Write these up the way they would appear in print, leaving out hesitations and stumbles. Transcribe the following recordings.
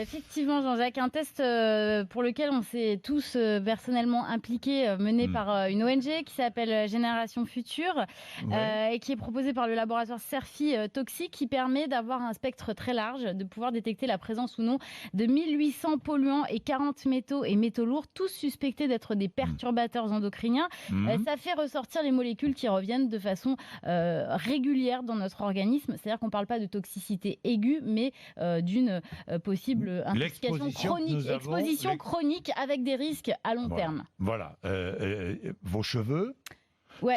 Effectivement, Jean-Jacques, un test pour lequel on s'est tous personnellement impliqués, mené par une ONG qui s'appelle Génération Future et qui est proposé par le laboratoire Cerfi Toxique, qui permet d'avoir un spectre très large, de pouvoir détecter la présence ou non de 1800 polluants et 40 métaux et métaux lourds, tous suspectés d'être des perturbateurs endocriniens. Ça fait ressortir les molécules qui reviennent de façon régulière dans notre organisme. C'est-à-dire qu'on ne parle pas de toxicité aiguë, mais d'une possible exposition chronique avec des risques à long terme. Voilà. Vos cheveux,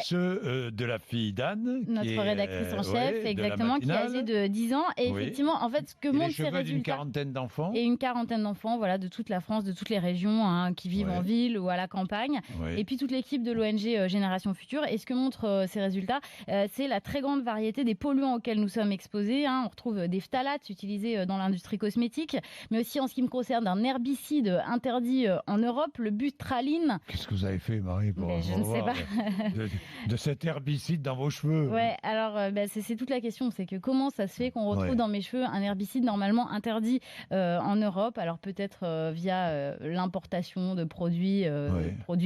ceux de la fille d'Anne, notre rédactrice en chef, exactement, qui est âgée de 10 ans. Et effectivement, en fait, ce que montrent ces résultats... d'une quarantaine d'enfants. Et une quarantaine d'enfants, voilà, de toute la France, de toutes les régions, qui vivent en ville ou à la campagne. Et puis toute l'équipe de l'ONG Génération Future. Et ce que montrent ces résultats, c'est la très grande variété des polluants auxquels nous sommes exposés. On retrouve des phtalates utilisés dans l'industrie cosmétique, mais aussi en ce qui me concerne un herbicide interdit en Europe, le butraline. Qu'est-ce que vous avez fait, Marie, pour je ne sais pas. de cet herbicide dans vos cheveux? Alors c'est toute la question, c'est que comment ça se fait qu'on retrouve dans mes cheveux un herbicide normalement interdit en Europe, alors peut-être via l'importation de produits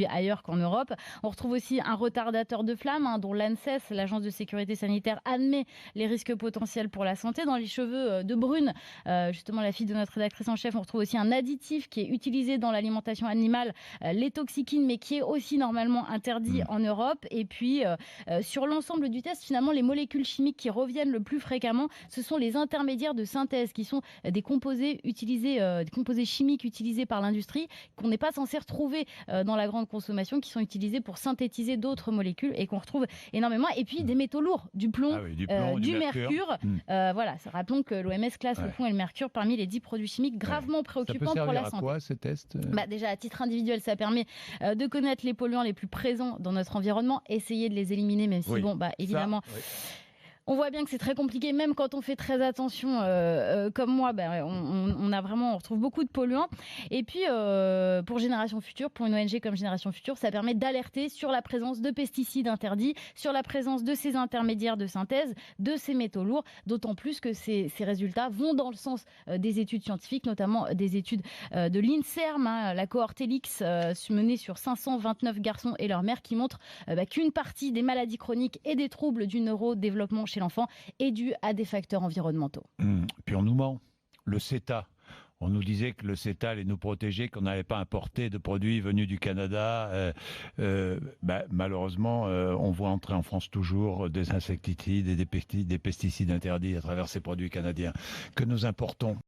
ailleurs qu'en Europe. On retrouve aussi un retardateur de flamme, dont l'ANSES, l'Agence de sécurité sanitaire, admet les risques potentiels pour la santé. Dans les cheveux de Brune, justement la fille de notre rédactrice en chef, on retrouve aussi un additif qui est utilisé dans l'alimentation animale, les toxikines, mais qui est aussi normalement interdit en Europe. Et puis, sur l'ensemble du test, finalement, les molécules chimiques qui reviennent le plus fréquemment, ce sont les intermédiaires de synthèse, qui sont des composés chimiques utilisés par l'industrie, qu'on n'est pas censé retrouver dans la grande consommation, qui sont utilisés pour synthétiser d'autres molécules et qu'on retrouve énormément. Et puis, des métaux lourds, du plomb, du mercure. Rappelons que l'OMS classe le plomb et le mercure parmi les 10 produits chimiques gravement préoccupants pour la santé. Ça peut servir à quoi, ces tests? Déjà, à titre individuel, ça permet de connaître les polluants les plus présents dans notre environnement, essayer de les éliminer, même si, évidemment... On voit bien que c'est très compliqué, même quand on fait très attention, comme moi, on retrouve beaucoup de polluants. Et puis, pour Génération Future, pour une ONG comme Génération Future, ça permet d'alerter sur la présence de pesticides interdits, sur la présence de ces intermédiaires de synthèse, de ces métaux lourds, d'autant plus que ces résultats vont dans le sens des études scientifiques, notamment des études de l'INSERM, la cohorte Helix, menée sur 529 garçons et leurs mères, qui montrent qu'une partie des maladies chroniques et des troubles du neurodéveloppement chez l'enfant est due à des facteurs environnementaux. Puis on nous ment. Le CETA. On nous disait que le CETA allait nous protéger, qu'on n'allait pas importer de produits venus du Canada. Malheureusement, on voit entrer en France toujours des insecticides et des pesticides interdits à travers ces produits canadiens que nous importons.